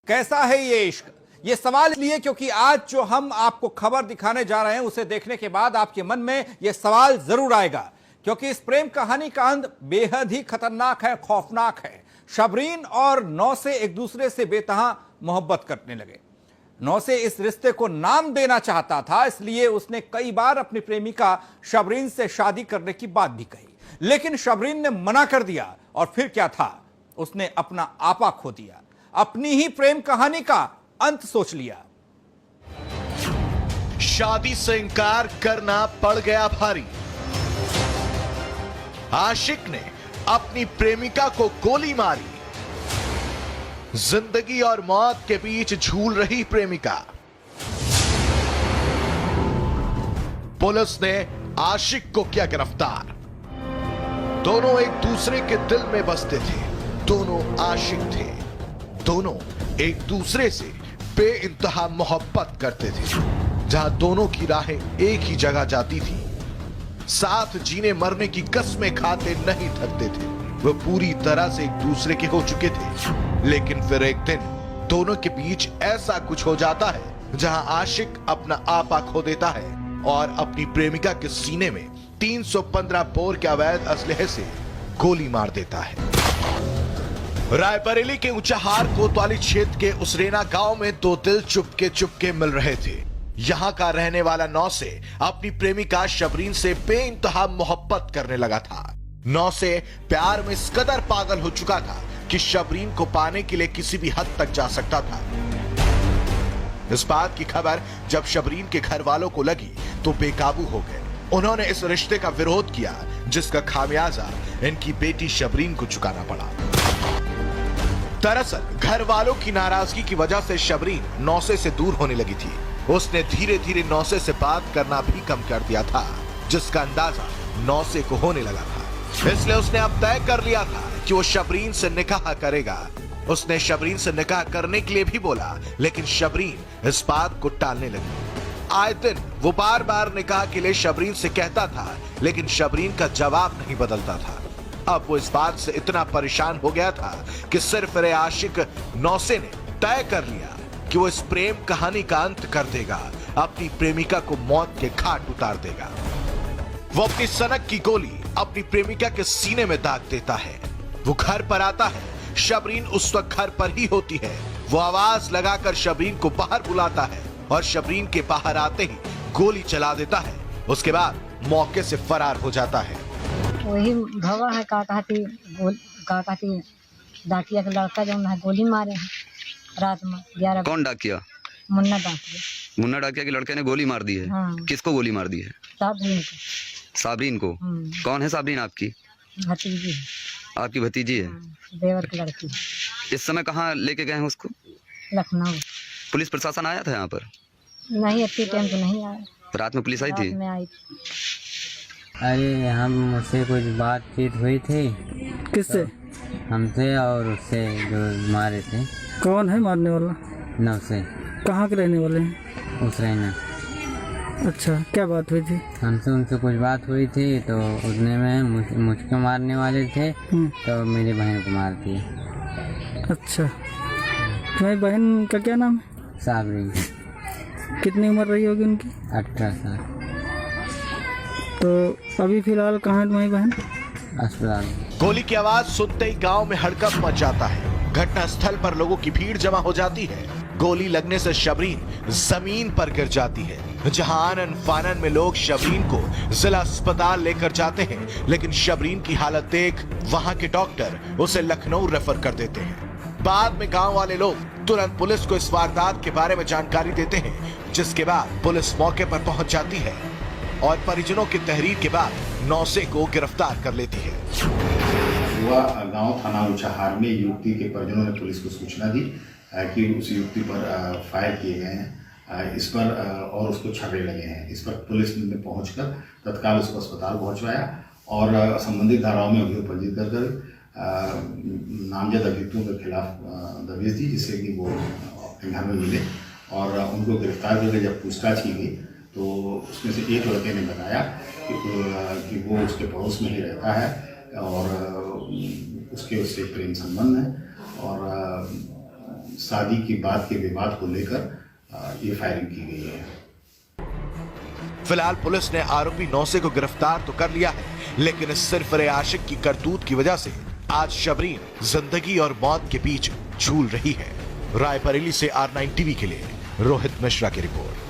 कैसा है ये इश्क? ये सवाल इसलिए क्योंकि आज जो हम आपको खबर दिखाने जा रहे हैं उसे देखने के बाद आपके मन में यह सवाल जरूर आएगा, क्योंकि इस प्रेम कहानी का अंत बेहद ही खतरनाक है, खौफनाक है। शबरीन और नौसे एक दूसरे से बेतहा मोहब्बत करने लगे। नौसे इस रिश्ते को नाम देना चाहता था, इसलिए उसने कई बार अपनी प्रेमिका शबरीन से शादी करने की बात भी कही, लेकिन शबरीन ने मना कर दिया। और फिर क्या था, उसने अपना आपा खो दिया, अपनी ही प्रेम कहानी का अंत सोच लिया। शादी से इनकार करना पड़ गया भारी। आशिक ने अपनी प्रेमिका को गोली मारी। जिंदगी और मौत के बीच झूल रही प्रेमिका। पुलिस ने आशिक को किया गिरफ्तार। दोनों एक दूसरे के दिल में बसते थे, दोनों आशिक थे, दोनों एक दूसरे से बेइंतहा मोहब्बत करते थे। जहां दोनों की राहें एक ही जगह जाती थी, साथ जीने मरने की कस्में खाते नहीं थकते थे। वो पूरी तरह से एक दूसरे के हो चुके थे। लेकिन फिर एक दिन दोनों के बीच ऐसा कुछ हो जाता है जहां आशिक अपना आपा खो देता है और अपनी प्रेमिका के सीने में 315 बोर के अवैध असलहे से गोली मार देता है। रायबरेली के ऊंचाहार कोतवाली क्षेत्र के उसरेना गांव में दो दिल चुपके मिल रहे थे। यहां का रहने वाला नौसे अपनी प्रेमिका शबरीन से बेइंतहा मोहब्बत करने लगा था। नौसे प्यार में इस कदर पागल हो चुका था कि शबरीन को पाने के लिए किसी भी हद तक जा सकता था। इस बात की खबर जब शबरीन के घर वालों को लगी तो बेकाबू हो गए। उन्होंने इस रिश्ते का विरोध किया, जिसका खामियाजा इनकी बेटी शबरीन को चुकाना पड़ा। दरअसल घर वालों की नाराजगी की वजह से शबरीन नौसे से दूर होने लगी थी। उसने धीरे धीरे नौसे से बात करना भी कम कर दिया था, जिसका अंदाजा नौसे को होने लगा था। इसलिए उसने अब तय कर लिया था कि वो शबरीन से निकाह करेगा। उसने शबरीन से निकाह करने के लिए भी बोला, लेकिन शबरीन इस बात को टालने लगी। आए दिन वो बार बार निकाह के लिए शबरीन से कहता था, लेकिन शबरीन का जवाब नहीं बदलता था। अब वो इस बात से इतना परेशान हो गया था कि सिर्फ रे आशिक नौसे ने तय कर लिया कि वो इस प्रेम कहानी का अंत कर देगा, अपनी प्रेमिका को मौत के घाट उतार देगा। वो अपनी सनक की गोली अपनी प्रेमिका के सीने में दाग देता है। वो घर पर आता है, शबरीन उस वक्त घर पर ही होती है। वो आवाज लगाकर शबरीन को बाहर बुलाता है और शबरीन के बाहर आते ही गोली चला देता है। उसके बाद मौके से फरार हो जाता है। वही भवा है का कहती डाकिया का लड़का जो है गोली मारे हैं रात में 11। कौन डाकिया? मुन्ना डाकिया। मुन्ना डाकिया के लड़के ने गोली मार दी है। हाँ। किसको गोली मार दी है? साबरीन को। साबरीन को? कौन है साबरीन? आपकी भतीजी है। आपकी भतीजी है? देवर की लड़की। इस समय कहाँ लेके गए हैं उसको? लखनऊ। पुलिस प्रशासन आया था यहाँ पर? नहीं, इतनी टाइम तो नहीं आया। रात में पुलिस आई थी? रात में आई थी। अरे हम मुझसे कुछ बातचीत हुई थी। किससे? हमसे और उससे जो मारे थे। कौन है मारने वाला? नौसे। कहाँ के रहने वाले हैं? उस रहना। अच्छा, क्या बात हुई थी? हमसे उनसे कुछ बात हुई थी तो उतने में मुझको मारने वाले थे तो मेरी बहन को मार दिए। अच्छा, तुम्हारी बहन का क्या नाम है? साबरीन। कितनी उम्र रही होगी उनकी? 18 साल। तो अभी फिलहाल कहाँ है तुम्हारी बहन? अस्पताल। गोली की आवाज सुनते ही गांव में हड़कंप मच जाता है। घटना स्थल पर लोगों की भीड़ जमा हो जाती है। गोली लगने से शबरीन जमीन पर गिर जाती है। जहां आनन फानन में लोग शबरीन को जिला अस्पताल लेकर जाते हैं, लेकिन शबरीन की हालत देख वहां के डॉक्टर उसे लखनऊ रेफर कर देते हैं। बाद में गांव वाले लोग तुरंत पुलिस को इस वारदात के बारे में जानकारी देते हैं, जिसके बाद पुलिस मौके पर पहुंच जाती है और परिजनों की तहरीर के बाद नौसे को गिरफ्तार कर लेती है। गांव थाना ऊंचाहार में युवती के परिजनों ने पुलिस को सूचना दी कि उस युवती पर फायर किए गए हैं, इस पर और उसको छर्रे लगे हैं। इस पर पुलिस ने पहुंचकर तत्काल उसको अस्पताल पहुंचवाया और संबंधित धाराओं में अभियोग पंजीकृत कर नामजद अभियुक्तों के खिलाफ दबिश दी, जिससे कि वो अपने घर में मिले और उनको गिरफ्तार करके जब पूछताछ की गई तो उसमें से एक लड़के ने बताया कि वो उसके पड़ोस में ही रहता है और उसके उससे प्रेम संबंध है और शादी की बात के विवाद को लेकर ये फायरिंग की गई है। फिलहाल पुलिस ने आरोपी नौसे को गिरफ्तार तो कर लिया है, लेकिन इस सिरफिरे आशिक की करतूत की वजह से आज शबरीन जिंदगी और मौत के बीच झूल रही है। रायबरेली से R9 टीवी के लिए रोहित मिश्रा की रिपोर्ट।